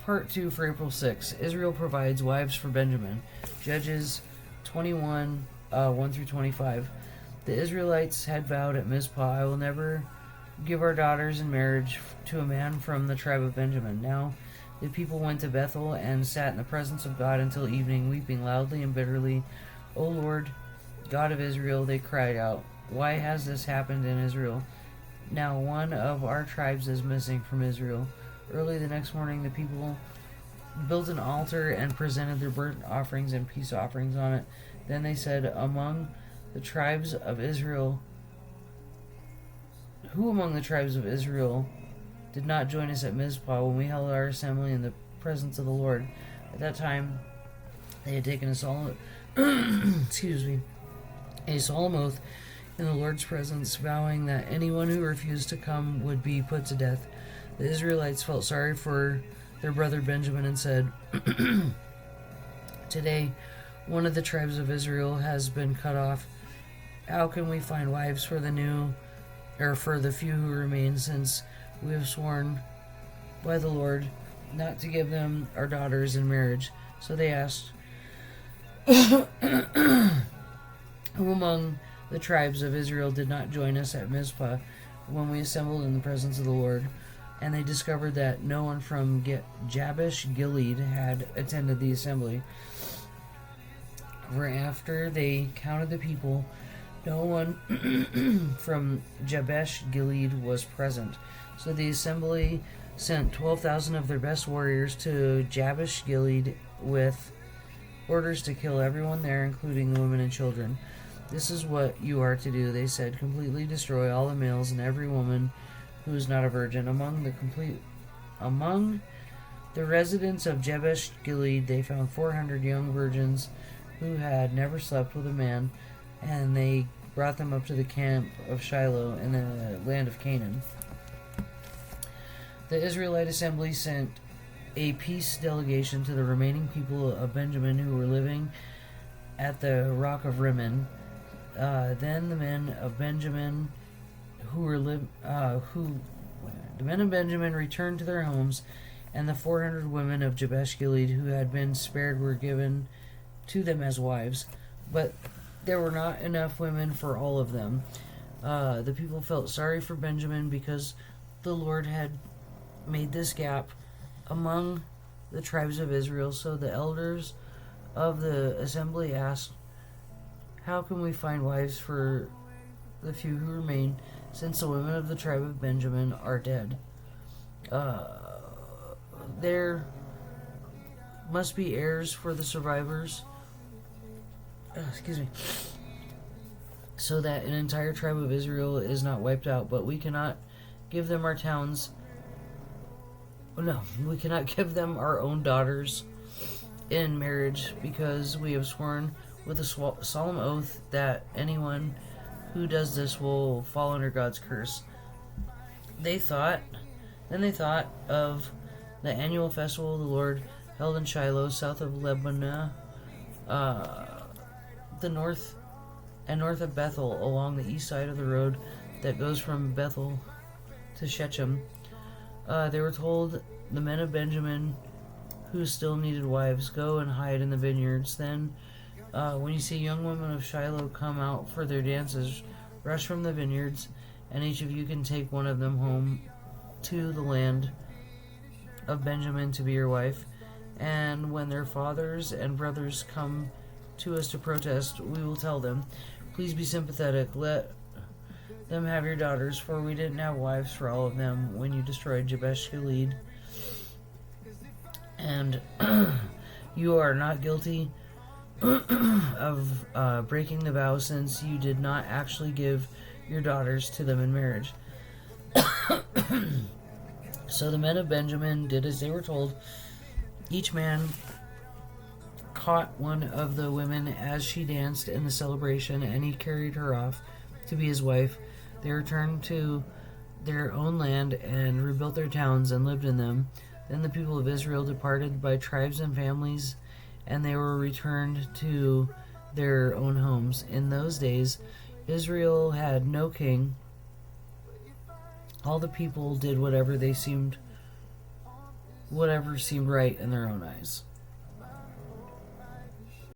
Part 2 for April 6. Israel provides wives for Benjamin. Judges 21, 1 through 25. The Israelites had vowed at Mizpah, I will never give our daughters in marriage to a man from the tribe of Benjamin. Now the people went to Bethel and sat in the presence of God until evening, weeping loudly and bitterly. O Lord, God of Israel, they cried out, why has this happened in Israel? Now one of our tribes is missing from Israel. Early the next morning, the people built an altar and presented their burnt offerings and peace offerings on it. Then they said, who among the tribes of Israel did not join us at Mizpah when we held our assembly in the presence of the Lord? At that time, they had taken a solemn, a solemn oath in the Lord's presence, vowing that anyone who refused to come would be put to death. The Israelites felt sorry for their brother Benjamin and said, today, one of the tribes of Israel has been cut off. How can we find wives for the few who remain, since we have sworn by the Lord not to give them our daughters in marriage? So they asked, who among the tribes of Israel did not join us at Mizpah when we assembled in the presence of the Lord? And they discovered that no one from Jabesh Gilead had attended the assembly. For after they counted the people, no one from Jabesh Gilead was present. So the assembly sent 12,000 of their best warriors to Jabesh Gilead with orders to kill everyone there, including the women and children. This is what you are to do, they said. Completely destroy all the males and every woman who is not a virgin. Among the residents of Jabesh Gilead, they found 400 young virgins who had never slept with a man, and they brought them up to the camp of Shiloh in the land of Canaan. The Israelite assembly sent a peace delegation to the remaining people of Benjamin who were living at the rock of Rimmon. Then the men of Benjamin returned to their homes, and the 400 women of Jabesh Gilead who had been spared were given to them as wives. But there were not enough women for all of them. The people felt sorry for Benjamin because the Lord had made this gap among the tribes of Israel. So the elders of the assembly asked, how can we find wives for the few who remain, since the women of the tribe of Benjamin are dead? There must be heirs for the survivors, so that an entire tribe of Israel is not wiped out. But we cannot give them our towns. No, we cannot give them our own daughters in marriage, because we have sworn with a solemn oath that anyone who does this will fall under God's curse. Then they thought of the annual festival of the Lord held in Shiloh, south of Lebanon, north of Bethel, along the east side of the road that goes from Bethel to Shechem. They were told, the men of Benjamin who still needed wives, go and hide in the vineyards. Then, when you see young women of Shiloh come out for their dances, rush from the vineyards, and each of you can take one of them home to the land of Benjamin to be your wife. And when their fathers and brothers come to us to protest, we will tell them, please be sympathetic, let them have your daughters, for we didn't have wives for all of them when you destroyed Jabesh Gilead. And you are not guilty of breaking the vow, since you did not actually give your daughters to them in marriage. So the men of Benjamin did as they were told. Each man caught one of the women as she danced in the celebration, and he carried her off to be his wife. They returned to their own land and rebuilt their towns and lived in them. Then the people of Israel departed by tribes and families, and they were returned to their own homes. In those days, Israel had no king. All the people did whatever they seemed whatever seemed right in their own eyes.